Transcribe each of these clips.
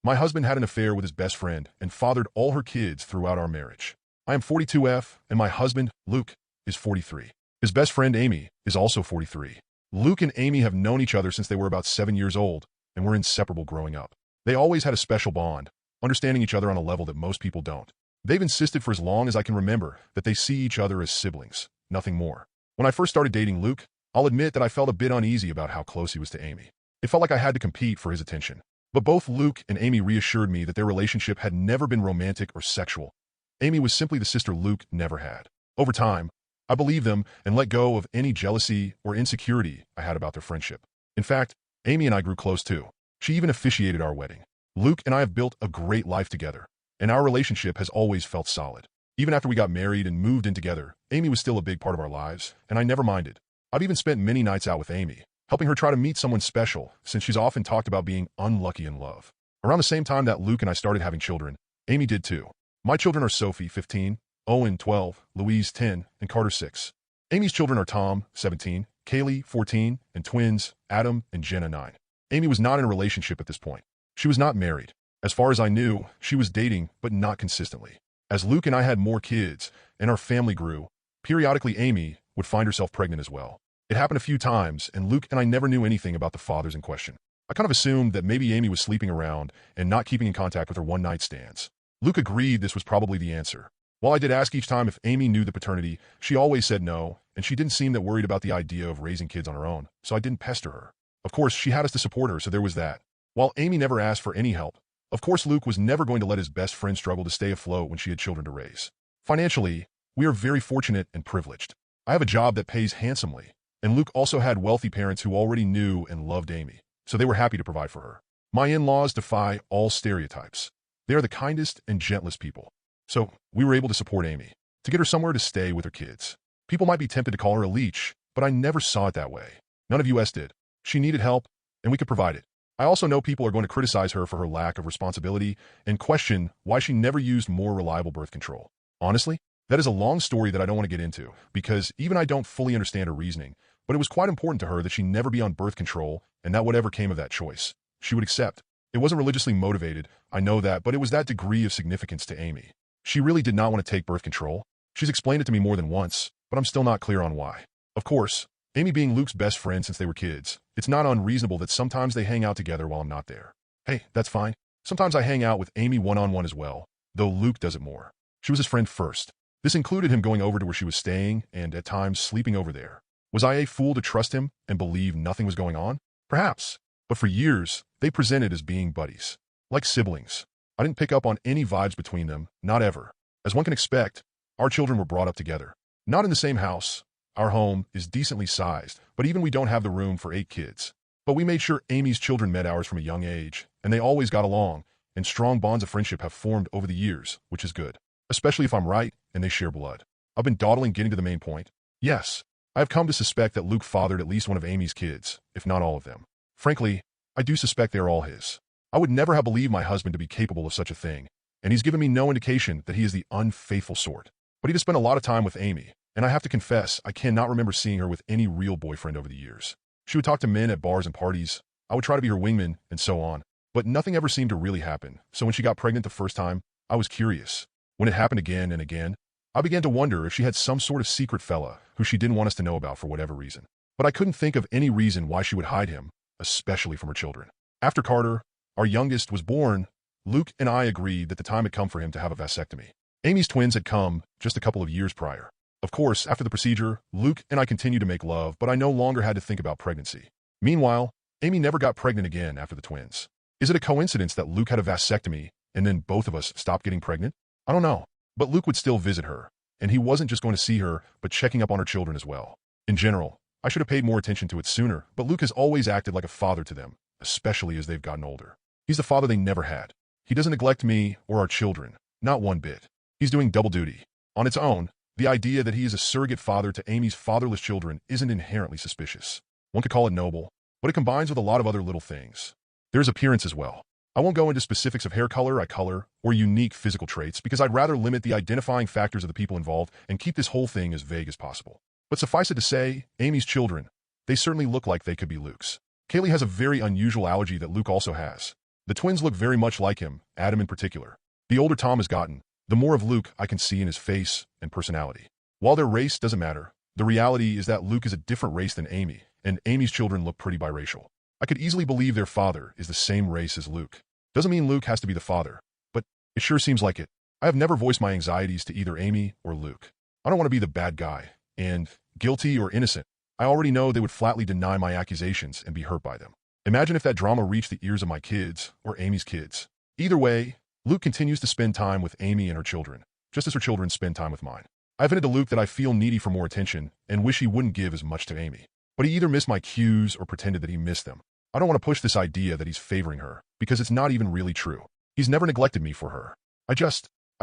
My husband had an affair with his best friend and fathered all her kids throughout our marriage. I am 42F, and my husband, Luke, is 43. His best friend, Amy, is also 43. Luke and Amy have known each other since they were about 7 years old and were inseparable growing up. They always had a special bond, understanding each other on a level that most people don't. They've insisted for as long as I can remember that they see each other as siblings, nothing more. When I first started dating Luke, I'll admit that I felt a bit uneasy about how close he was to Amy. It felt like I had to compete for his attention. But both Luke and Amy reassured me that their relationship had never been romantic or sexual. Amy was simply the sister Luke never had. Over time, I believed them and let go of any jealousy or insecurity I had about their friendship. In fact, Amy and I grew close too. She even officiated our wedding. Luke and I have built a great life together, and our relationship has always felt solid. Even after we got married and moved in together, Amy was still a big part of our lives, and I never minded. I've even spent many nights out with Amy, helping her try to meet someone special, since she's often talked about being unlucky in love. Around the same time that Luke and I started having children, Amy did too. My children are Sophie, 15, Owen, 12, Louise, 10, and Carter, 6. Amy's children are Tom, 17, Kaylee, 14, and twins, Adam and Jenna, 9. Amy was not in a relationship at this point. She was not married. As far as I knew, she was dating, but not consistently. As Luke and I had more kids, and our family grew, periodically Amy would find herself pregnant as well. It happened a few times, and Luke and I never knew anything about the fathers in question. I kind of assumed that maybe Amy was sleeping around and not keeping in contact with her one-night stands. Luke agreed this was probably the answer. While I did ask each time if Amy knew the paternity, she always said no, and she didn't seem that worried about the idea of raising kids on her own, so I didn't pester her. Of course, she had us to support her, so there was that. While Amy never asked for any help, of course Luke was never going to let his best friend struggle to stay afloat when she had children to raise. Financially, we are very fortunate and privileged. I have a job that pays handsomely, and Luke also had wealthy parents who already knew and loved Amy, so they were happy to provide for her. My in-laws defy all stereotypes. They are the kindest and gentlest people. So, we were able to support Amy, to get her somewhere to stay with her kids. People might be tempted to call her a leech, but I never saw it that way. None of us did. She needed help, and we could provide it. I also know people are going to criticize her for her lack of responsibility and question why she never used more reliable birth control. Honestly, that is a long story that I don't want to get into, because even I don't fully understand her reasoning, but it was quite important to her that she never be on birth control and that whatever came of that choice, she would accept. It wasn't religiously motivated, I know that, but it was that degree of significance to Amy. She really did not want to take birth control. She's explained it to me more than once, but I'm still not clear on why. Of course, Amy being Luke's best friend since they were kids, it's not unreasonable that sometimes they hang out together while I'm not there. Hey, that's fine. Sometimes I hang out with Amy one-on-one as well, though Luke does it more. She was his friend first. This included him going over to where she was staying and, at times, sleeping over there. Was I a fool to trust him and believe nothing was going on? Perhaps. But for years, they presented as being buddies. Like siblings. I didn't pick up on any vibes between them, not ever. As one can expect, our children were brought up together. Not in the same house. Our home is decently sized, but even we don't have the room for 8 kids. But we made sure Amy's children met ours from a young age, and they always got along, and strong bonds of friendship have formed over the years, which is good. Especially if I'm right and they share blood. I've been dawdling getting to the main point. Yes, I have come to suspect that Luke fathered at least one of Amy's kids, if not all of them. Frankly, I do suspect they are all his. I would never have believed my husband to be capable of such a thing, and he's given me no indication that he is the unfaithful sort. But he does spend a lot of time with Amy, and I have to confess I cannot remember seeing her with any real boyfriend over the years. She would talk to men at bars and parties, I would try to be her wingman, and so on. But nothing ever seemed to really happen, so when she got pregnant the first time, I was curious. When it happened again and again, I began to wonder if she had some sort of secret fella who she didn't want us to know about for whatever reason. But I couldn't think of any reason why she would hide him, especially from her children. After Carter, our youngest, was born, Luke and I agreed that the time had come for him to have a vasectomy. Amy's twins had come just a couple of years prior. Of course, after the procedure, Luke and I continued to make love, but I no longer had to think about pregnancy. Meanwhile, Amy never got pregnant again after the twins. Is it a coincidence that Luke had a vasectomy and then both of us stopped getting pregnant? I don't know. But Luke would still visit her, and he wasn't just going to see her, but checking up on her children as well. In general, I should have paid more attention to it sooner, but Luke has always acted like a father to them, especially as they've gotten older. He's the father they never had. He doesn't neglect me or our children, not one bit. He's doing double duty. On its own, the idea that he is a surrogate father to Amy's fatherless children isn't inherently suspicious. One could call it noble, but it combines with a lot of other little things. There's appearance as well. I won't go into specifics of hair color, eye color, or unique physical traits because I'd rather limit the identifying factors of the people involved and keep this whole thing as vague as possible. But suffice it to say, Amy's children, they certainly look like they could be Luke's. Kaylee has a very unusual allergy that Luke also has. The twins look very much like him, Adam in particular. The older Tom has gotten, the more of Luke I can see in his face and personality. While their race doesn't matter, the reality is that Luke is a different race than Amy, and Amy's children look pretty biracial. I could easily believe their father is the same race as Luke. Doesn't mean Luke has to be the father, but it sure seems like it. I have never voiced my anxieties to either Amy or Luke. I don't want to be the bad guy, and, guilty or innocent, I already know they would flatly deny my accusations and be hurt by them. Imagine if that drama reached the ears of my kids or Amy's kids. Either way, Luke continues to spend time with Amy and her children, just as her children spend time with mine. I've hinted to Luke that I feel needy for more attention and wish he wouldn't give as much to Amy. But he either missed my cues or pretended that he missed them. I don't want to push this idea that he's favoring her, because it's not even really true. He's never neglected me for her. I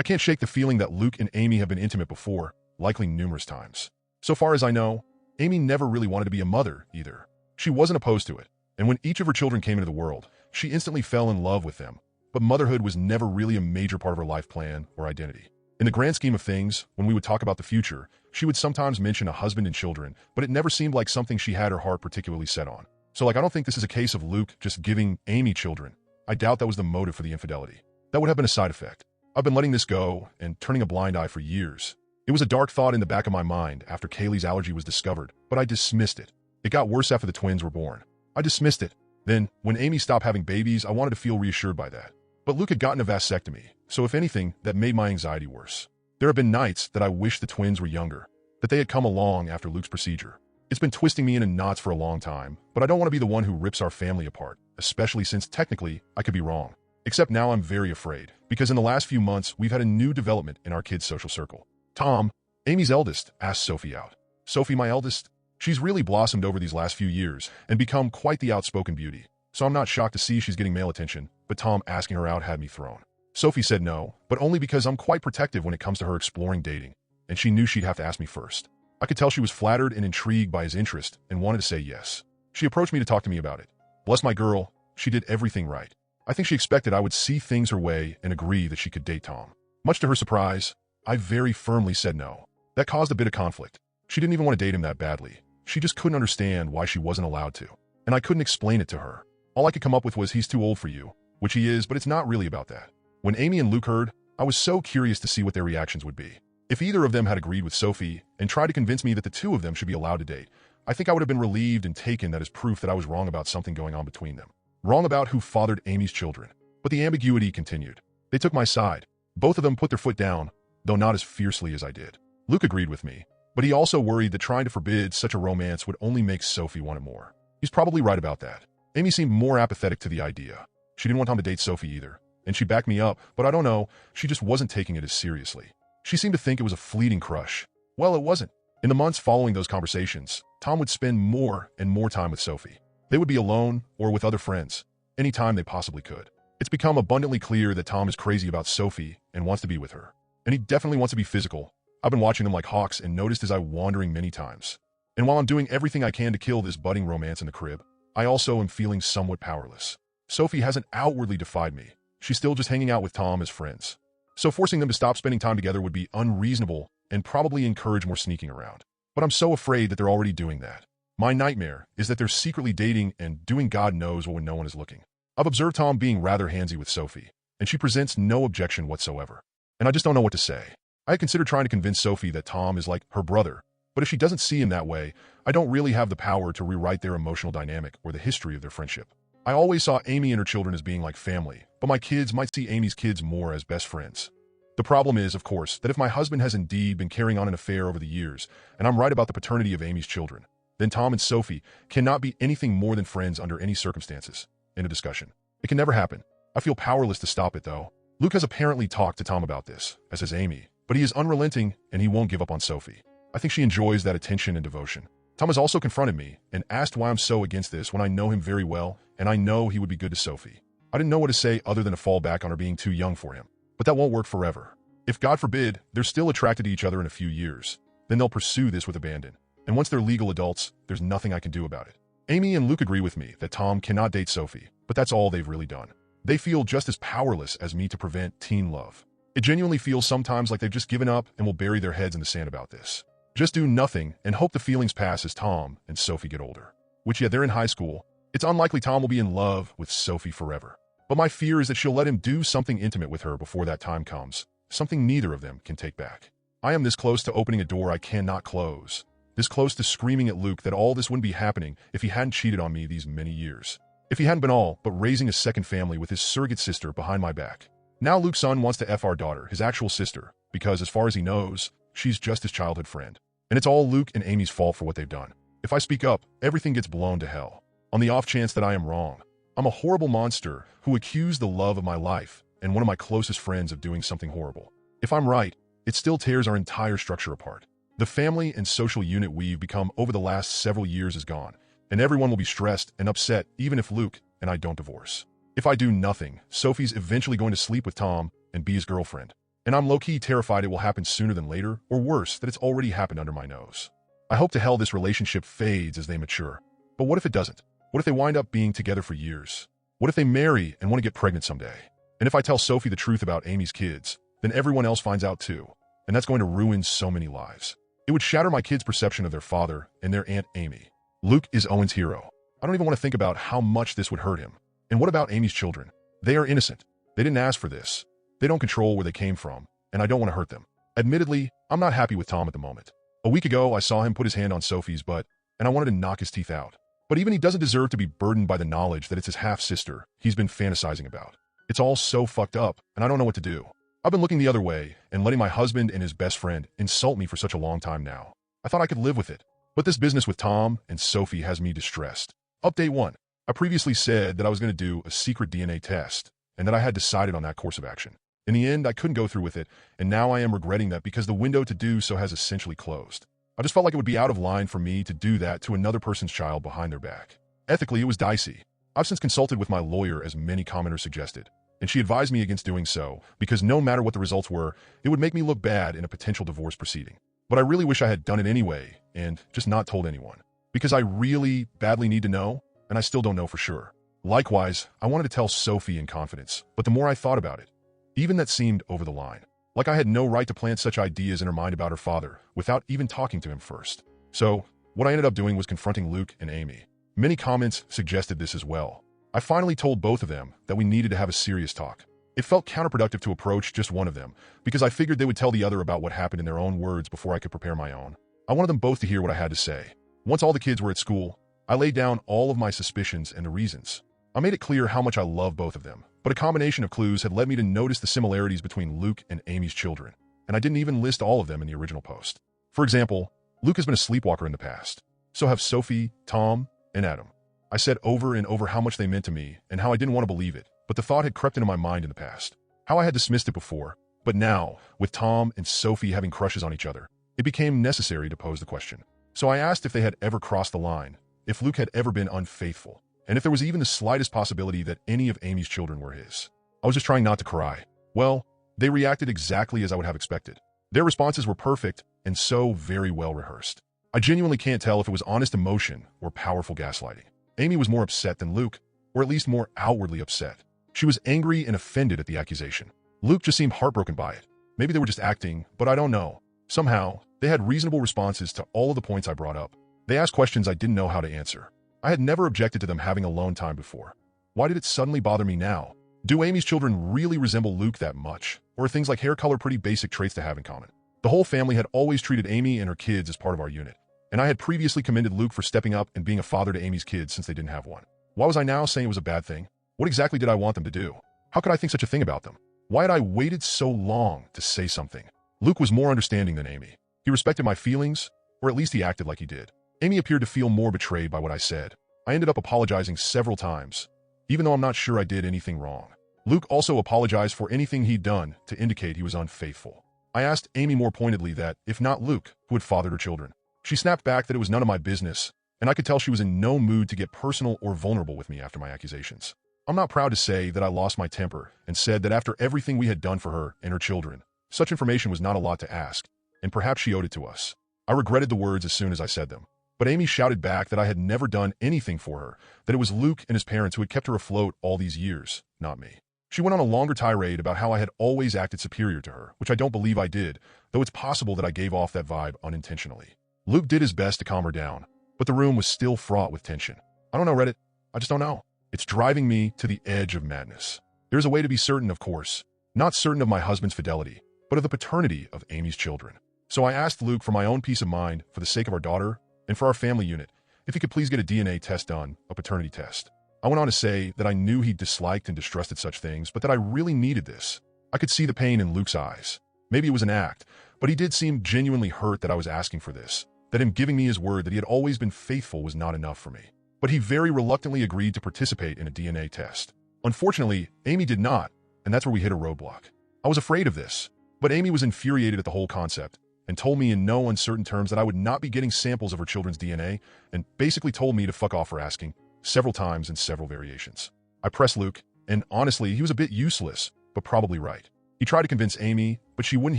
can't shake the feeling that Luke and Amy have been intimate before, likely numerous times. So far as I know, Amy never really wanted to be a mother, either. She wasn't opposed to it, and when each of her children came into the world, she instantly fell in love with them. But motherhood was never really a major part of her life plan or identity. In the grand scheme of things, when we would talk about the future, she would sometimes mention a husband and children, but it never seemed like something she had her heart particularly set on. So I don't think this is a case of Luke just giving Amy children. I doubt that was the motive for the infidelity. That would have been a side effect. I've been letting this go and turning a blind eye for years. It was a dark thought in the back of my mind after Kaylee's allergy was discovered, but I dismissed it. It got worse after the twins were born. I dismissed it. Then, when Amy stopped having babies, I wanted to feel reassured by that. But Luke had gotten a vasectomy, so if anything, that made my anxiety worse. There have been nights that I wish the twins were younger, that they had come along after Luke's procedure. It's been twisting me into knots for a long time, but I don't want to be the one who rips our family apart, especially since technically I could be wrong. Except now I'm very afraid, because in the last few months we've had a new development in our kids' social circle. Tom, Amy's eldest, asked Sophie out. Sophie, my eldest? She's really blossomed over these last few years and become quite the outspoken beauty, so I'm not shocked to see she's getting male attention, but Tom asking her out had me thrown. Sophie said no, but only because I'm quite protective when it comes to her exploring dating, and she knew she'd have to ask me first. I could tell she was flattered and intrigued by his interest and wanted to say yes. She approached me to talk to me about it. Bless my girl, she did everything right. I think she expected I would see things her way and agree that she could date Tom. Much to her surprise, I very firmly said no. That caused a bit of conflict. She didn't even want to date him that badly. She just couldn't understand why she wasn't allowed to. And I couldn't explain it to her. All I could come up with was he's too old for you, which he is, but it's not really about that. When Amy and Luke heard, I was so curious to see what their reactions would be. If either of them had agreed with Sophie and tried to convince me that the two of them should be allowed to date, I think I would have been relieved and taken that as proof that I was wrong about something going on between them. Wrong about who fathered Amy's children. But the ambiguity continued. They took my side. Both of them put their foot down, though not as fiercely as I did. Luke agreed with me, but he also worried that trying to forbid such a romance would only make Sophie want it more. He's probably right about that. Amy seemed more apathetic to the idea. She didn't want Tom to date Sophie either, and she backed me up, but I don't know, she just wasn't taking it as seriously. She seemed to think it was a fleeting crush. Well, it wasn't. In the months following those conversations, Tom would spend more and more time with Sophie. They would be alone or with other friends, anytime they possibly could. It's become abundantly clear that Tom is crazy about Sophie and wants to be with her. And he definitely wants to be physical. I've been watching them like hawks and noticed his eye wandering many times. And while I'm doing everything I can to kill this budding romance in the crib, I also am feeling somewhat powerless. Sophie hasn't outwardly defied me. She's still just hanging out with Tom as friends. So forcing them to stop spending time together would be unreasonable and probably encourage more sneaking around. But I'm so afraid that they're already doing that. My nightmare is that they're secretly dating and doing God knows what when no one is looking. I've observed Tom being rather handsy with Sophie, and she presents no objection whatsoever. And I just don't know what to say. I had considered trying to convince Sophie that Tom is like her brother, but if she doesn't see him that way, I don't really have the power to rewrite their emotional dynamic or the history of their friendship. I always saw Amy and her children as being like family, but my kids might see Amy's kids more as best friends. The problem is, of course, that if my husband has indeed been carrying on an affair over the years, and I'm right about the paternity of Amy's children, then Tom and Sophie cannot be anything more than friends under any circumstances. End of discussion. It can never happen. I feel powerless to stop it, though. Luke has apparently talked to Tom about this, as has Amy, but he is unrelenting and he won't give up on Sophie. I think she enjoys that attention and devotion. Tom has also confronted me and asked why I'm so against this when I know him very well and I know he would be good to Sophie. I didn't know what to say other than to fall back on her being too young for him. But that won't work forever. If, God forbid, they're still attracted to each other in a few years, then they'll pursue this with abandon. And once they're legal adults, there's nothing I can do about it. Amy and Luke agree with me that Tom cannot date Sophie, but that's all they've really done. They feel just as powerless as me to prevent teen love. It genuinely feels sometimes like they've just given up and will bury their heads in the sand about this. Just do nothing and hope the feelings pass as Tom and Sophie get older. Which, yet they're in high school. It's unlikely Tom will be in love with Sophie forever. But my fear is that she'll let him do something intimate with her before that time comes, something neither of them can take back. I am this close to opening a door I cannot close. This close to screaming at Luke that all this wouldn't be happening if he hadn't cheated on me these many years. If he hadn't been all but raising a second family with his surrogate sister behind my back. Now Luke's son wants to F our daughter, his actual sister, because as far as he knows, she's just his childhood friend. And it's all Luke and Amy's fault for what they've done. If I speak up, everything gets blown to hell. On the off chance that I am wrong, I'm a horrible monster who accused the love of my life and one of my closest friends of doing something horrible. If I'm right, it still tears our entire structure apart. The family and social unit we've become over the last several years is gone, and everyone will be stressed and upset even if Luke and I don't divorce. If I do nothing, Sophie's eventually going to sleep with Tom and be his girlfriend. And I'm low-key terrified it will happen sooner than later, or worse, that it's already happened under my nose. I hope to hell this relationship fades as they mature. But what if it doesn't? What if they wind up being together for years? What if they marry and want to get pregnant someday? And if I tell Sophie the truth about Amy's kids, then everyone else finds out too. And that's going to ruin so many lives. It would shatter my kids' perception of their father and their Aunt Amy. Luke is Owen's hero. I don't even want to think about how much this would hurt him. And what about Amy's children? They are innocent. They didn't ask for this. They don't control where they came from, and I don't want to hurt them. Admittedly, I'm not happy with Tom at the moment. A week ago, I saw him put his hand on Sophie's butt, and I wanted to knock his teeth out. But even he doesn't deserve to be burdened by the knowledge that it's his half-sister he's been fantasizing about. It's all so fucked up, and I don't know what to do. I've been looking the other way and letting my husband and his best friend insult me for such a long time now. I thought I could live with it. But this business with Tom and Sophie has me distressed. Update 1. I previously said that I was going to do a secret DNA test, and that I had decided on that course of action. In the end, I couldn't go through with it, and now I am regretting that because the window to do so has essentially closed. I just felt like it would be out of line for me to do that to another person's child behind their back. Ethically, it was dicey. I've since consulted with my lawyer, as many commenters suggested, and she advised me against doing so because no matter what the results were, it would make me look bad in a potential divorce proceeding. But I really wish I had done it anyway and just not told anyone, because I really badly need to know, and I still don't know for sure. Likewise, I wanted to tell Sophie in confidence, but the more I thought about it, even that seemed over the line. Like I had no right to plant such ideas in her mind about her father without even talking to him first. So, what I ended up doing was confronting Luke and Amy. Many comments suggested this as well. I finally told both of them that we needed to have a serious talk. It felt counterproductive to approach just one of them, because I figured they would tell the other about what happened in their own words before I could prepare my own. I wanted them both to hear what I had to say. Once all the kids were at school, I laid down all of my suspicions and the reasons. I made it clear how much I love both of them, but a combination of clues had led me to notice the similarities between Luke and Amy's children, and I didn't even list all of them in the original post. For example, Luke has been a sleepwalker in the past. So have Sophie, Tom, and Adam. I said over and over how much they meant to me and how I didn't want to believe it, but the thought had crept into my mind in the past. How I had dismissed it before, but now, with Tom and Sophie having crushes on each other, it became necessary to pose the question. So I asked if they had ever crossed the line, if Luke had ever been unfaithful, and if there was even the slightest possibility that any of Amy's children were his. I was just trying not to cry. Well, they reacted exactly as I would have expected. Their responses were perfect and so very well rehearsed. I genuinely can't tell if it was honest emotion or powerful gaslighting. Amy was more upset than Luke, or at least more outwardly upset. She was angry and offended at the accusation. Luke just seemed heartbroken by it. Maybe they were just acting, but I don't know. Somehow, they had reasonable responses to all of the points I brought up. They asked questions I didn't know how to answer. I had never objected to them having alone time before. Why did it suddenly bother me now? Do Amy's children really resemble Luke that much? Or are things like hair color pretty basic traits to have in common? The whole family had always treated Amy and her kids as part of our unit, and I had previously commended Luke for stepping up and being a father to Amy's kids since they didn't have one. Why was I now saying it was a bad thing? What exactly did I want them to do? How could I think such a thing about them? Why had I waited so long to say something? Luke was more understanding than Amy. He respected my feelings, or at least he acted like he did. Amy appeared to feel more betrayed by what I said. I ended up apologizing several times, even though I'm not sure I did anything wrong. Luke also apologized for anything he'd done to indicate he was unfaithful. I asked Amy more pointedly that, if not Luke, who had fathered her children. She snapped back that it was none of my business, and I could tell she was in no mood to get personal or vulnerable with me after my accusations. I'm not proud to say that I lost my temper and said that after everything we had done for her and her children, such information was not a lot to ask, and perhaps she owed it to us. I regretted the words as soon as I said them. But Amy shouted back that I had never done anything for her, that it was Luke and his parents who had kept her afloat all these years, not me. She went on a longer tirade about how I had always acted superior to her, which I don't believe I did, though it's possible that I gave off that vibe unintentionally. Luke did his best to calm her down, but the room was still fraught with tension. I don't know, Reddit. I just don't know. It's driving me to the edge of madness. There's a way to be certain, of course. Not certain of my husband's fidelity, but of the paternity of Amy's children. So I asked Luke, for my own peace of mind, for the sake of our daughter, and for our family unit, if he could please get a DNA test done, a paternity test. I went on to say that I knew he disliked and distrusted such things, but that I really needed this. I could see the pain in Luke's eyes. Maybe it was an act, but he did seem genuinely hurt that I was asking for this, that him giving me his word that he had always been faithful was not enough for me. But he very reluctantly agreed to participate in a DNA test. Unfortunately, Amy did not, and that's where we hit a roadblock. I was afraid of this, but Amy was infuriated at the whole concept and told me in no uncertain terms that I would not be getting samples of her children's DNA, and basically told me to fuck off for asking, several times in several variations. I pressed Luke, and honestly, he was a bit useless, but probably right. He tried to convince Amy, but she wouldn't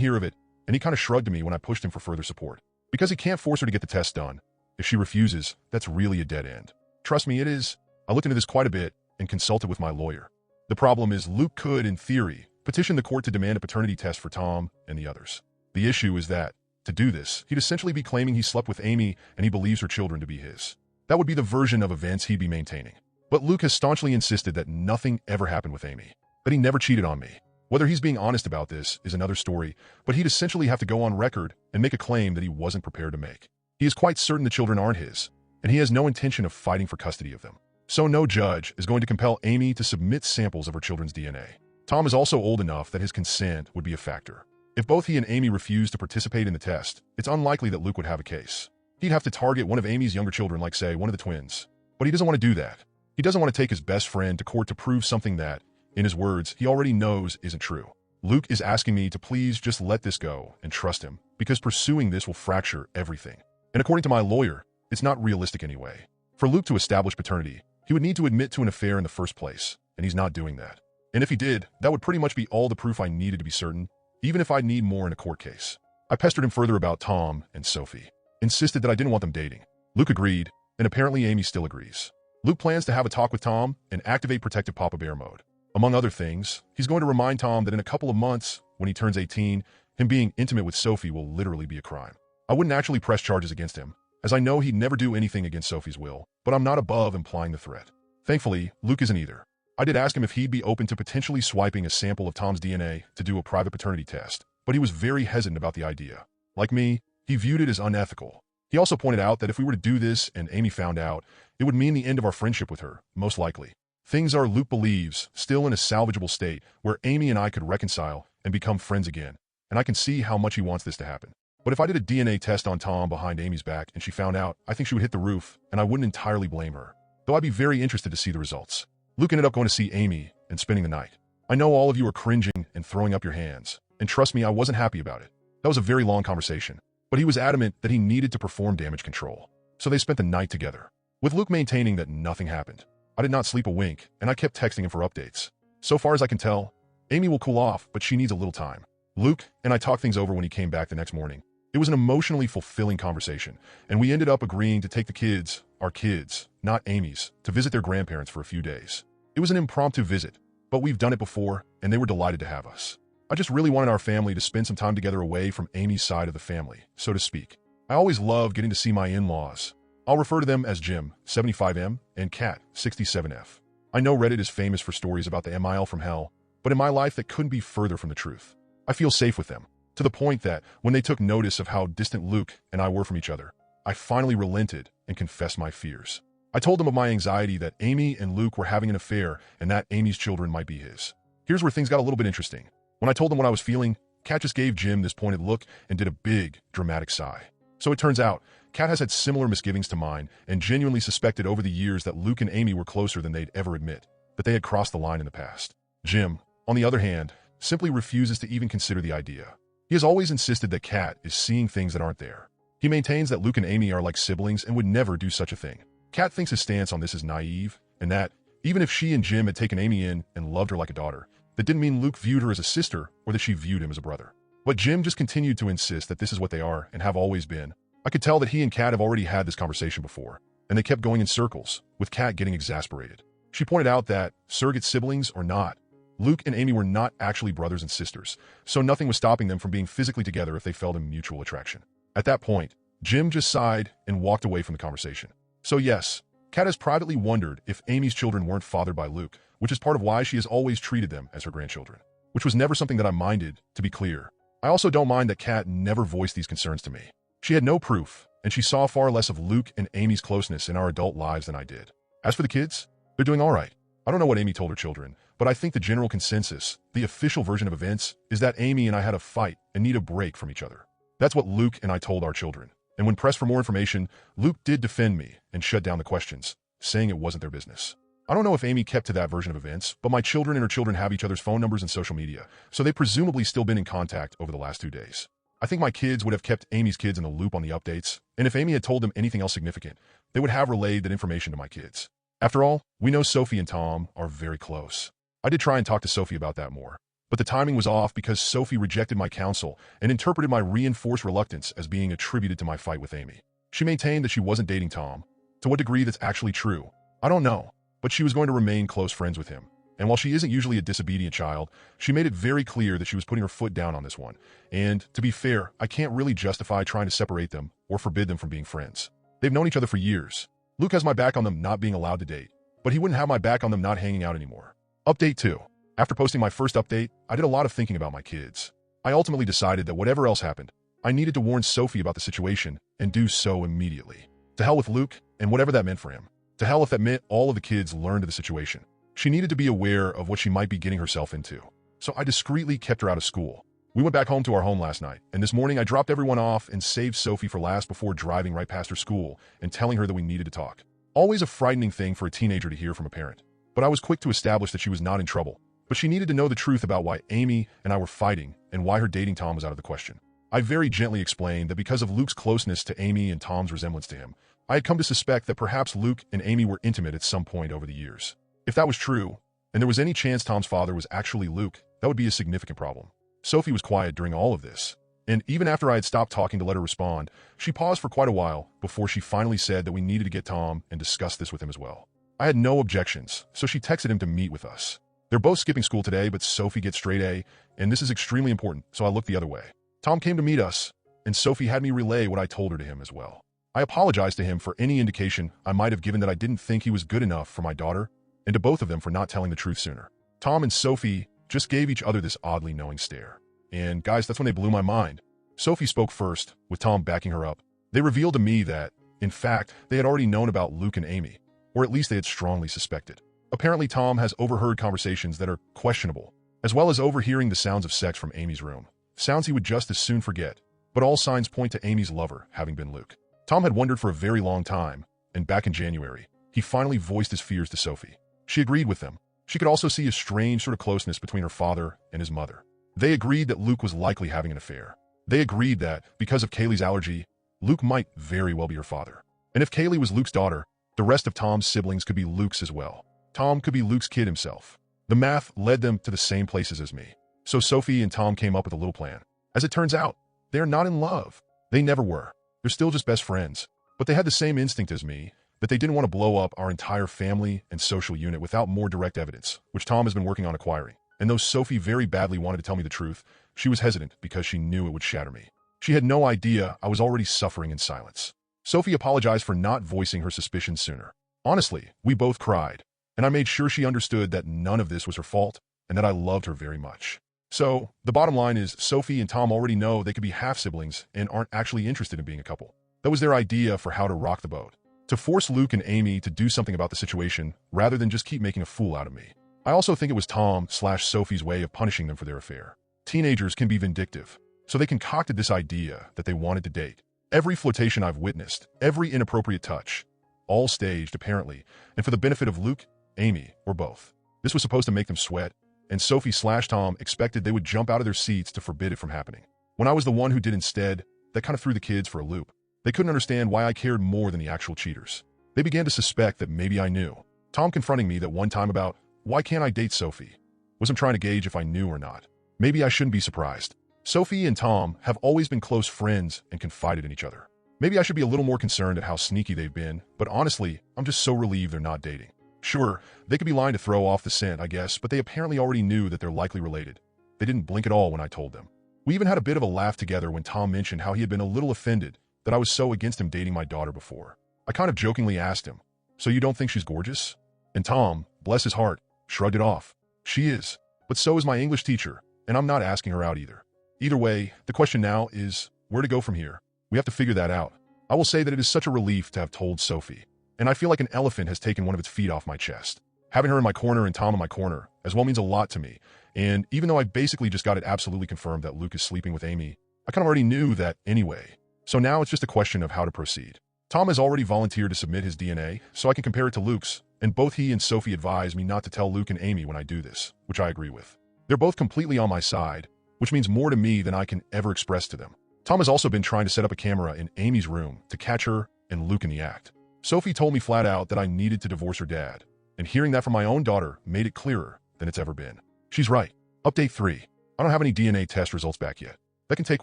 hear of it, and he kind of shrugged at me when I pushed him for further support. Because he can't force her to get the test done. If she refuses, that's really a dead end. Trust me, it is. I looked into this quite a bit and consulted with my lawyer. The problem is Luke could, in theory, petition the court to demand a paternity test for Tom and the others. The issue is that, to do this, he'd essentially be claiming he slept with Amy and he believes her children to be his. That would be the version of events he'd be maintaining. But Luke has staunchly insisted that nothing ever happened with Amy, that he never cheated on me. Whether he's being honest about this is another story, but he'd essentially have to go on record and make a claim that he wasn't prepared to make. He is quite certain the children aren't his, and he has no intention of fighting for custody of them. So no judge is going to compel Amy to submit samples of her children's DNA. Tom is also old enough that his consent would be a factor. If both he and Amy refuse to participate in the test, it's unlikely that Luke would have a case. He'd have to target one of Amy's younger children, like say, one of the twins. But he doesn't want to do that. He doesn't want to take his best friend to court to prove something that, in his words, he already knows isn't true. Luke is asking me to please just let this go and trust him, because pursuing this will fracture everything. And according to my lawyer, it's not realistic anyway. For Luke to establish paternity, he would need to admit to an affair in the first place, and he's not doing that. And if he did, that would pretty much be all the proof I needed to be certain, even if I'd need more in a court case. I pestered him further about Tom and Sophie, insisted that I didn't want them dating. Luke agreed, and apparently Amy still agrees. Luke plans to have a talk with Tom and activate protective Papa Bear mode. Among other things, he's going to remind Tom that in a couple of months, when he turns 18, him being intimate with Sophie will literally be a crime. I wouldn't actually press charges against him, as I know he'd never do anything against Sophie's will, but I'm not above implying the threat. Thankfully, Luke isn't either. I did ask him if he'd be open to potentially swiping a sample of Tom's DNA to do a private paternity test, but he was very hesitant about the idea. Like me, he viewed it as unethical. He also pointed out that if we were to do this and Amy found out, it would mean the end of our friendship with her, most likely. Things are, Luke believes, still in a salvageable state where Amy and I could reconcile and become friends again, and I can see how much he wants this to happen. But if I did a DNA test on Tom behind Amy's back and she found out, I think she would hit the roof, and I wouldn't entirely blame her. Though I'd be very interested to see the results. Luke ended up going to see Amy and spending the night. I know all of you are cringing and throwing up your hands, and trust me, I wasn't happy about it. That was a very long conversation, but he was adamant that he needed to perform damage control. So they spent the night together, with Luke maintaining that nothing happened. I did not sleep a wink, and I kept texting him for updates. So far as I can tell, Amy will cool off, but she needs a little time. Luke and I talked things over when he came back the next morning. It was an emotionally fulfilling conversation, and we ended up agreeing to take the kids, our kids, not Amy's, to visit their grandparents for a few days. It was an impromptu visit, but we've done it before, and they were delighted to have us. I just really wanted our family to spend some time together away from Amy's side of the family, so to speak. I always love getting to see my in-laws. I'll refer to them as Jim, 75M, and Kat, 67F. I know Reddit is famous for stories about the MIL from hell, but in my life that couldn't be further from the truth. I feel safe with them, to the point that when they took notice of how distant Luke and I were from each other, I finally relented and confessed my fears. I told them of my anxiety that Amy and Luke were having an affair and that Amy's children might be his. Here's where things got a little bit interesting. When I told them what I was feeling, Kat just gave Jim this pointed look and did a big, dramatic sigh. So it turns out, Kat has had similar misgivings to mine and genuinely suspected over the years that Luke and Amy were closer than they'd ever admit, that they had crossed the line in the past. Jim, on the other hand, simply refuses to even consider the idea. He has always insisted that Kat is seeing things that aren't there. He maintains that Luke and Amy are like siblings and would never do such a thing. Kat thinks his stance on this is naive, and that, even if she and Jim had taken Amy in and loved her like a daughter, that didn't mean Luke viewed her as a sister or that she viewed him as a brother. But Jim just continued to insist that this is what they are and have always been. I could tell that he and Kat have already had this conversation before, and they kept going in circles, with Kat getting exasperated. She pointed out that, surrogate siblings or not, Luke and Amy were not actually brothers and sisters, so nothing was stopping them from being physically together if they felt a mutual attraction. At that point, Jim just sighed and walked away from the conversation. So yes, Kat has privately wondered if Amy's children weren't fathered by Luke, which is part of why she has always treated them as her grandchildren, which was never something that I minded, to be clear. I also don't mind that Kat never voiced these concerns to me. She had no proof, and she saw far less of Luke and Amy's closeness in our adult lives than I did. As for the kids, they're doing all right. I don't know what Amy told her children, but I think the general consensus, the official version of events, is that Amy and I had a fight and need a break from each other. That's what Luke and I told our children. And when pressed for more information, Luke did defend me and shut down the questions, saying it wasn't their business. I don't know if Amy kept to that version of events, but my children and her children have each other's phone numbers and social media, so they've presumably still been in contact over the last 2 days. I think my kids would have kept Amy's kids in the loop on the updates, and if Amy had told them anything else significant, they would have relayed that information to my kids. After all, we know Sophie and Tom are very close. I did try and talk to Sophie about that more, but the timing was off because Sophie rejected my counsel and interpreted my reinforced reluctance as being attributed to my fight with Amy. She maintained that she wasn't dating Tom. To what degree that's actually true, I don't know, but she was going to remain close friends with him. And while she isn't usually a disobedient child, she made it very clear that she was putting her foot down on this one. And, to be fair, I can't really justify trying to separate them or forbid them from being friends. They've known each other for years. Luke has my back on them not being allowed to date, but he wouldn't have my back on them not hanging out anymore. Update 2. After posting my first update, I did a lot of thinking about my kids. I ultimately decided that whatever else happened, I needed to warn Sophie about the situation and do so immediately. To hell with Luke and whatever that meant for him. To hell if that meant all of the kids learned of the situation. She needed to be aware of what she might be getting herself into. So I discreetly kept her out of school. We went back home to our home last night, and this morning I dropped everyone off and saved Sophie for last before driving right past her school and telling her that we needed to talk. Always a frightening thing for a teenager to hear from a parent. But I was quick to establish that she was not in trouble. But she needed to know the truth about why Amy and I were fighting and why her dating Tom was out of the question. I very gently explained that because of Luke's closeness to Amy and Tom's resemblance to him, I had come to suspect that perhaps Luke and Amy were intimate at some point over the years. If that was true, and there was any chance Tom's father was actually Luke, that would be a significant problem. Sophie was quiet during all of this, and even after I had stopped talking to let her respond, she paused for quite a while before she finally said that we needed to get Tom and discuss this with him as well. I had no objections, so she texted him to meet with us. They're both skipping school today, but Sophie gets straight A, and this is extremely important, so I looked the other way. Tom came to meet us, and Sophie had me relay what I told her to him as well. I apologized to him for any indication I might have given that I didn't think he was good enough for my daughter, and to both of them for not telling the truth sooner. Tom and Sophie just gave each other this oddly knowing stare. And guys, that's when they blew my mind. Sophie spoke first, with Tom backing her up. They revealed to me that, in fact, they had already known about Luke and Amy, or at least they had strongly suspected. Apparently Tom has overheard conversations that are questionable, as well as overhearing the sounds of sex from Amy's room. Sounds he would just as soon forget, but all signs point to Amy's lover having been Luke. Tom had wondered for a very long time, and back in January, he finally voiced his fears to Sophie. She agreed with them. She could also see a strange sort of closeness between her father and his mother. They agreed that Luke was likely having an affair. They agreed that, because of Kaylee's allergy, Luke might very well be her father. And if Kaylee was Luke's daughter, the rest of Tom's siblings could be Luke's as well. Tom could be Luke's kid himself. The math led them to the same places as me. So Sophie and Tom came up with a little plan. As it turns out, they are not in love. They never were. They're still just best friends. But they had the same instinct as me, that they didn't want to blow up our entire family and social unit without more direct evidence, which Tom has been working on acquiring. And though Sophie very badly wanted to tell me the truth, she was hesitant because she knew it would shatter me. She had no idea I was already suffering in silence. Sophie apologized for not voicing her suspicions sooner. Honestly, we both cried, and I made sure she understood that none of this was her fault and that I loved her very much. So, the bottom line is Sophie and Tom already know they could be half-siblings and aren't actually interested in being a couple. That was their idea for how to rock the boat. To force Luke and Amy to do something about the situation rather than just keep making a fool out of me. I also think it was Tom/Sophie's way of punishing them for their affair. Teenagers can be vindictive, so they concocted this idea that they wanted to date. Every flirtation I've witnessed, every inappropriate touch, all staged apparently, and for the benefit of Luke, Amy, or both. This was supposed to make them sweat, and Sophie/Tom expected they would jump out of their seats to forbid it from happening. When I was the one who did instead, that kind of threw the kids for a loop. They couldn't understand why I cared more than the actual cheaters. They began to suspect that maybe I knew. Tom confronting me that one time about, why can't I date Sophie? Was him trying to gauge if I knew or not. Maybe I shouldn't be surprised. Sophie and Tom have always been close friends and confided in each other. Maybe I should be a little more concerned at how sneaky they've been, but honestly, I'm just so relieved they're not dating. Sure, they could be lying to throw off the scent, I guess, but they apparently already knew that they're likely related. They didn't blink at all when I told them. We even had a bit of a laugh together when Tom mentioned how he had been a little offended that I was so against him dating my daughter before. I kind of jokingly asked him, So you don't think she's gorgeous? And Tom, bless his heart, shrugged it off. She is. But so is my English teacher, and I'm not asking her out either. Either way, the question now is, where to go from here? We have to figure that out. I will say that it is such a relief to have told Sophie, and I feel like an elephant has taken one of its feet off my chest. Having her in my corner and Tom in my corner as well means a lot to me, and even though I basically just got it absolutely confirmed that Luke is sleeping with Amy, I kind of already knew that anyway. So now it's just a question of how to proceed. Tom has already volunteered to submit his DNA so I can compare it to Luke's, and both he and Sophie advise me not to tell Luke and Amy when I do this, which I agree with. They're both completely on my side, which means more to me than I can ever express to them. Tom has also been trying to set up a camera in Amy's room to catch her and Luke in the act. Sophie told me flat out that I needed to divorce her dad, and hearing that from my own daughter made it clearer than it's ever been. She's right. Update 3. I don't have any DNA test results back yet. That can take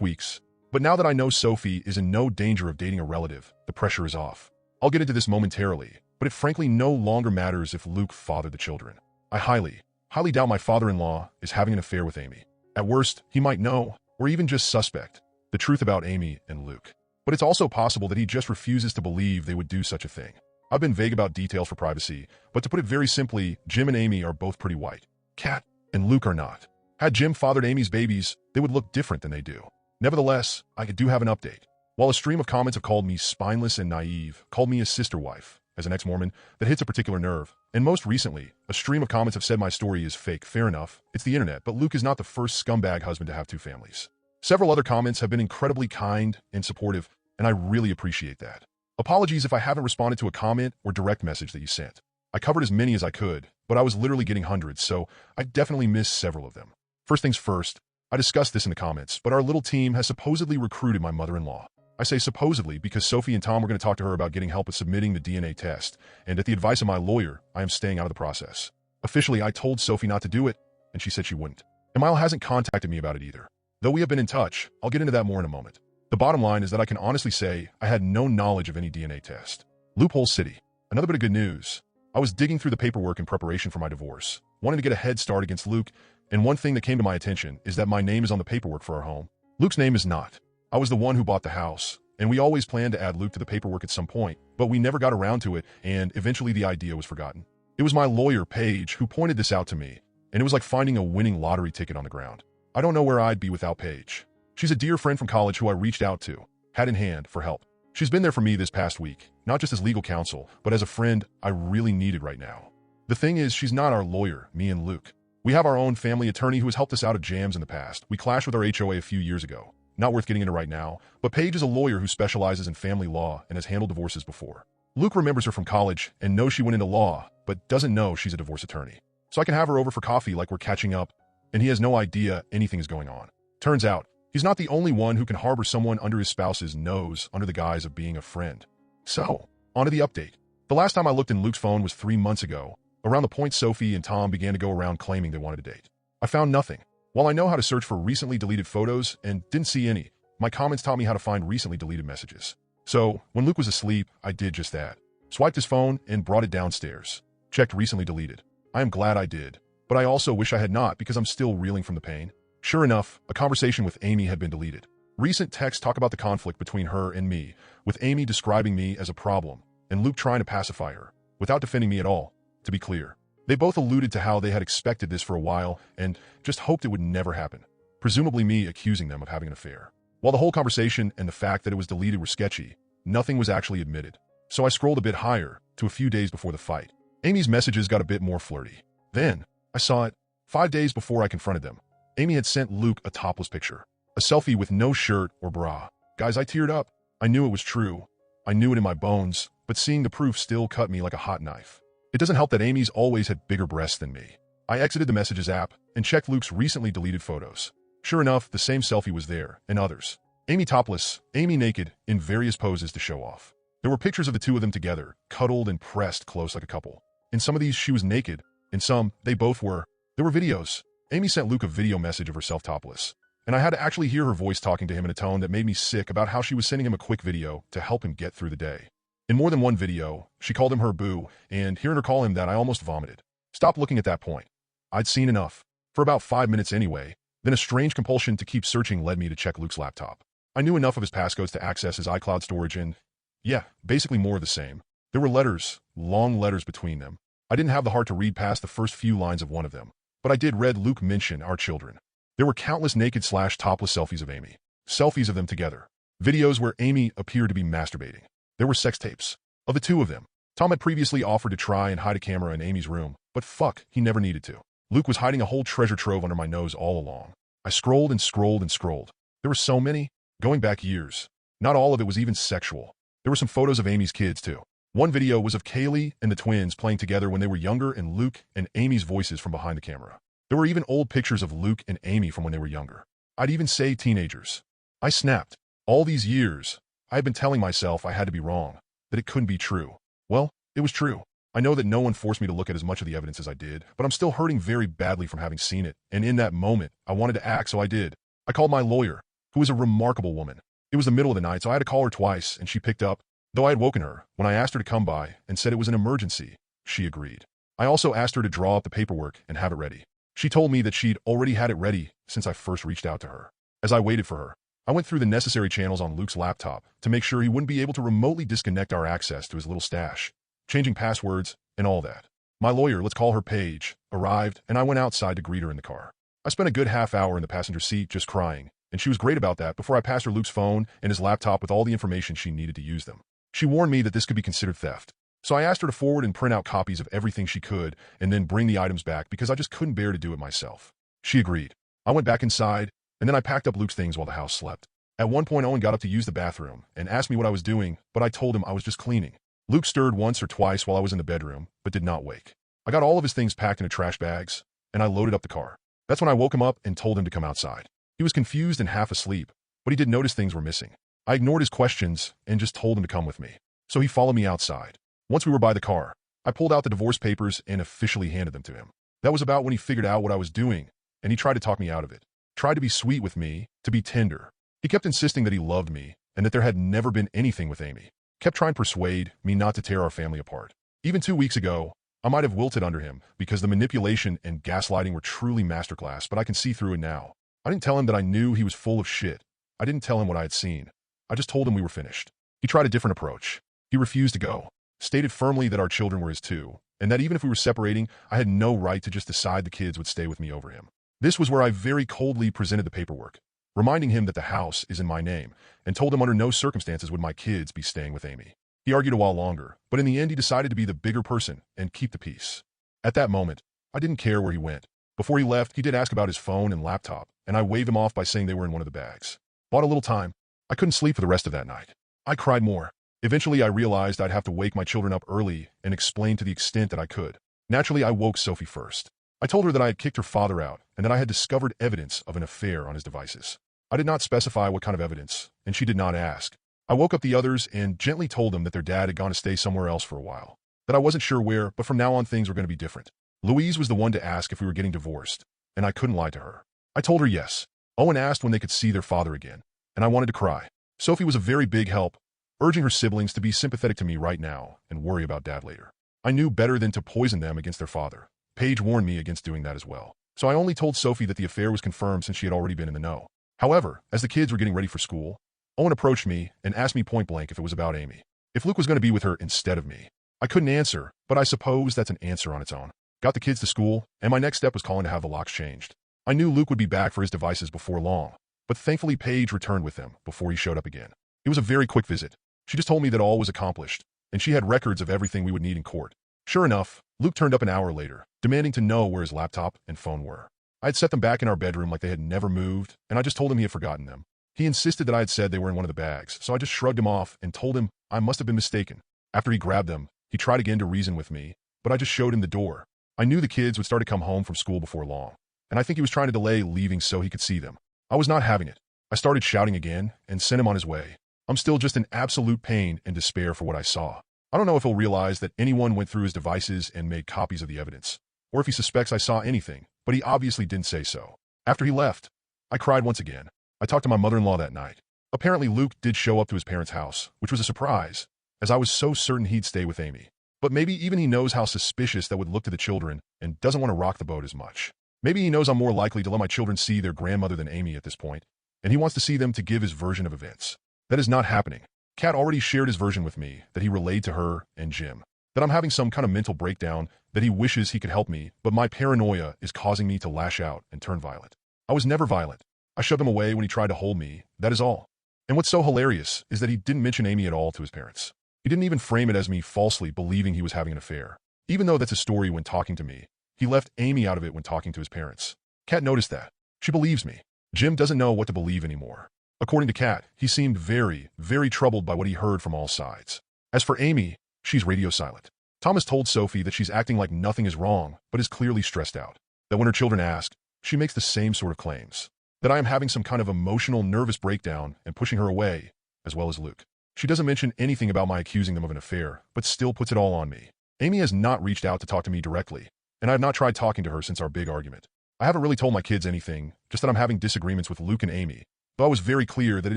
weeks. But now that I know Sophie is in no danger of dating a relative, the pressure is off. I'll get into this momentarily, but it frankly no longer matters if Luke fathered the children. I highly doubt my father-in-law is having an affair with Amy. At worst, he might know, or even just suspect, the truth about Amy and Luke. But it's also possible that he just refuses to believe they would do such a thing. I've been vague about details for privacy, but to put it very simply, Jim and Amy are both pretty white. Kat and Luke are not. Had Jim fathered Amy's babies, they would look different than they do. Nevertheless, I do have an update. While a stream of comments have called me spineless and naive, called me a sister wife, as an ex-Mormon, that hits a particular nerve, and most recently, a stream of comments have said my story is fake. Fair enough, it's the internet, but Luke is not the first scumbag husband to have 2 families. Several other comments have been incredibly kind and supportive, and I really appreciate that. Apologies if I haven't responded to a comment or direct message that you sent. I covered as many as I could, but I was literally getting hundreds, so I definitely missed several of them. First things first, I discussed this in the comments, but our little team has supposedly recruited my mother-in-law. I say supposedly because Sophie and Tom were going to talk to her about getting help with submitting the DNA test, and at the advice of my lawyer, I am staying out of the process. Officially, I told Sophie not to do it, and she said she wouldn't. And Mile hasn't contacted me about it either. Though we have been in touch, I'll get into that more in a moment. The bottom line is that I can honestly say I had no knowledge of any DNA test. Loophole City. Another bit of good news. I was digging through the paperwork in preparation for my divorce, wanting to get a head start against Luke, and one thing that came to my attention is that my name is on the paperwork for our home. Luke's name is not. I was the one who bought the house, and we always planned to add Luke to the paperwork at some point, but we never got around to it, and eventually the idea was forgotten. It was my lawyer, Paige, who pointed this out to me, and it was like finding a winning lottery ticket on the ground. I don't know where I'd be without Paige. She's a dear friend from college who I reached out to, hat in hand, for help. She's been there for me this past week, not just as legal counsel, but as a friend I really needed right now. The thing is, she's not our lawyer, me and Luke. We have our own family attorney who has helped us out of jams in the past. We clashed with our HOA a few years ago. Not worth getting into right now, but Paige is a lawyer who specializes in family law and has handled divorces before. Luke remembers her from college and knows she went into law, but doesn't know she's a divorce attorney. So I can have her over for coffee like we're catching up, and he has no idea anything is going on. Turns out, he's not the only one who can harbor someone under his spouse's nose under the guise of being a friend. So, on to the update. The last time I looked in Luke's phone was 3 months ago, around the point Sophie and Tom began to go around claiming they wanted to date. I found nothing. While I know how to search for recently deleted photos and didn't see any, my comments taught me how to find recently deleted messages. So, when Luke was asleep, I did just that. Swiped his phone and brought it downstairs. Checked recently deleted. I am glad I did, but I also wish I had not because I'm still reeling from the pain. Sure enough, a conversation with Amy had been deleted. Recent texts talk about the conflict between her and me, with Amy describing me as a problem, and Luke trying to pacify her, without defending me at all. To be clear, they both alluded to how they had expected this for a while and just hoped it would never happen, presumably me accusing them of having an affair. While the whole conversation and the fact that it was deleted were sketchy, nothing was actually admitted. So I scrolled a bit higher, to a few days before the fight. Amy's messages got a bit more flirty. Then, I saw it, 5 days before I confronted them. Amy had sent Luke a topless picture, a selfie with no shirt or bra. Guys, I teared up. I knew it was true. I knew it in my bones, but seeing the proof still cut me like a hot knife. It doesn't help that Amy's always had bigger breasts than me. I exited the Messages app and checked Luke's recently deleted photos. Sure enough, the same selfie was there, and others. Amy topless, Amy naked, in various poses to show off. There were pictures of the two of them together, cuddled and pressed close like a couple. In some of these, she was naked. In some, they both were. There were videos. Amy sent Luke a video message of herself topless, and I had to actually hear her voice talking to him in a tone that made me sick about how she was sending him a quick video to help him get through the day. In more than one video, she called him her boo, and hearing her call him that, I almost vomited. Stopped looking at that point. I'd seen enough. For about 5 minutes anyway, then a strange compulsion to keep searching led me to check Luke's laptop. I knew enough of his passcodes to access his iCloud storage and, yeah, basically more of the same. There were letters, long letters between them. I didn't have the heart to read past the first few lines of one of them, but I did read Luke mention our children. There were countless naked/topless selfies of Amy. Selfies of them together. Videos where Amy appeared to be masturbating. There were sex tapes. Of the two of them. Tom had previously offered to try and hide a camera in Amy's room, but fuck, he never needed to. Luke was hiding a whole treasure trove under my nose all along. I scrolled and scrolled and scrolled. There were so many, going back years. Not all of it was even sexual. There were some photos of Amy's kids too. One video was of Kaylee and the twins playing together when they were younger and Luke and Amy's voices from behind the camera. There were even old pictures of Luke and Amy from when they were younger. I'd even say teenagers. I snapped. All these years, I had been telling myself I had to be wrong, that it couldn't be true. Well, it was true. I know that no one forced me to look at as much of the evidence as I did, but I'm still hurting very badly from having seen it, and in that moment, I wanted to act, so I did. I called my lawyer, who is a remarkable woman. It was the middle of the night, so I had to call her twice, and she picked up. Though I had woken her, when I asked her to come by and said it was an emergency, she agreed. I also asked her to draw up the paperwork and have it ready. She told me that she'd already had it ready since I first reached out to her. As I waited for her, I went through the necessary channels on Luke's laptop to make sure he wouldn't be able to remotely disconnect our access to his little stash, changing passwords and all that. My lawyer, let's call her Paige, arrived, and I went outside to greet her in the car. I spent a good half hour in the passenger seat just crying, and she was great about that before I passed her Luke's phone and his laptop with all the information she needed to use them. She warned me that this could be considered theft, so I asked her to forward and print out copies of everything she could and then bring the items back because I just couldn't bear to do it myself. She agreed. I went back inside, and then I packed up Luke's things while the house slept. At one point, Owen got up to use the bathroom and asked me what I was doing, but I told him I was just cleaning. Luke stirred once or twice while I was in the bedroom, but did not wake. I got all of his things packed into trash bags, and I loaded up the car. That's when I woke him up and told him to come outside. He was confused and half asleep, but he did notice things were missing. I ignored his questions and just told him to come with me. So he followed me outside. Once we were by the car, I pulled out the divorce papers and officially handed them to him. That was about when he figured out what I was doing, and he tried to talk me out of it. Tried to be sweet with me, to be tender. He kept insisting that he loved me and that there had never been anything with Amy. Kept trying to persuade me not to tear our family apart. Even 2 weeks ago, I might have wilted under him because the manipulation and gaslighting were truly masterclass, but I can see through it now. I didn't tell him that I knew he was full of shit. I didn't tell him what I had seen. I just told him we were finished. He tried a different approach. He refused to go. Stated firmly that our children were his too, and that even if we were separating, I had no right to just decide the kids would stay with me over him. This was where I very coldly presented the paperwork, reminding him that the house is in my name, and told him under no circumstances would my kids be staying with Amy. He argued a while longer, but in the end he decided to be the bigger person and keep the peace. At that moment, I didn't care where he went. Before he left, he did ask about his phone and laptop, and I waved him off by saying they were in one of the bags. Bought a little time. I couldn't sleep for the rest of that night. I cried more. Eventually, I realized I'd have to wake my children up early and explain to the extent that I could. Naturally, I woke Sophie first. I told her that I had kicked her father out and that I had discovered evidence of an affair on his devices. I did not specify what kind of evidence, and she did not ask. I woke up the others and gently told them that their dad had gone to stay somewhere else for a while. That I wasn't sure where, but from now on things were going to be different. Louise was the one to ask if we were getting divorced, and I couldn't lie to her. I told her yes. Owen asked when they could see their father again, and I wanted to cry. Sophie was a very big help, urging her siblings to be sympathetic to me right now and worry about dad later. I knew better than to poison them against their father. Paige warned me against doing that as well. So I only told Sophie that the affair was confirmed since she had already been in the know. However, as the kids were getting ready for school, Owen approached me and asked me point blank if it was about Amy. If Luke was going to be with her instead of me. I couldn't answer, but I suppose that's an answer on its own. Got the kids to school, and my next step was calling to have the locks changed. I knew Luke would be back for his devices before long, but thankfully Paige returned with them before he showed up again. It was a very quick visit. She just told me that all was accomplished, and she had records of everything we would need in court. Sure enough, Luke turned up an hour later, demanding to know where his laptop and phone were. I had set them back in our bedroom like they had never moved, and I just told him he had forgotten them. He insisted that I had said they were in one of the bags, so I just shrugged him off and told him I must have been mistaken. After he grabbed them, he tried again to reason with me, but I just showed him the door. I knew the kids would start to come home from school before long, and I think he was trying to delay leaving so he could see them. I was not having it. I started shouting again and sent him on his way. I'm still just in absolute pain and despair for what I saw. I don't know if he'll realize that anyone went through his devices and made copies of the evidence, or if he suspects I saw anything, but he obviously didn't say so. After he left, I cried once again. I talked to my mother-in-law that night. Apparently Luke did show up to his parents' house, which was a surprise, as I was so certain he'd stay with Amy. But maybe even he knows how suspicious that would look to the children and doesn't want to rock the boat as much. Maybe he knows I'm more likely to let my children see their grandmother than Amy at this point, and he wants to see them to give his version of events. That is not happening. Kat already shared his version with me that he relayed to her and Jim. That I'm having some kind of mental breakdown, that he wishes he could help me, but my paranoia is causing me to lash out and turn violent. I was never violent. I shoved him away when he tried to hold me, that is all. And what's so hilarious is that he didn't mention Amy at all to his parents. He didn't even frame it as me falsely believing he was having an affair. Even though that's a story when talking to me, he left Amy out of it when talking to his parents. Kat noticed that. She believes me. Jim doesn't know what to believe anymore. According to Kat, he seemed very, very troubled by what he heard from all sides. As for Amy, she's radio silent. Thomas told Sophie that she's acting like nothing is wrong, but is clearly stressed out. That when her children ask, she makes the same sort of claims. That I am having some kind of emotional, nervous breakdown and pushing her away, as well as Luke. She doesn't mention anything about my accusing them of an affair, but still puts it all on me. Amy has not reached out to talk to me directly, and I have not tried talking to her since our big argument. I haven't really told my kids anything, just that I'm having disagreements with Luke and Amy, though I was very clear that it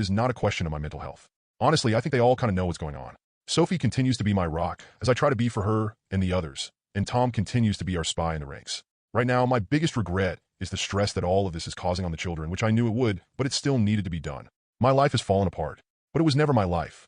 is not a question of my mental health. Honestly, I think they all kind of know what's going on. Sophie continues to be my rock, as I try to be for her and the others, and Tom continues to be our spy in the ranks. Right now, my biggest regret is the stress that all of this is causing on the children, which I knew it would, but it still needed to be done. My life has fallen apart, but it was never my life.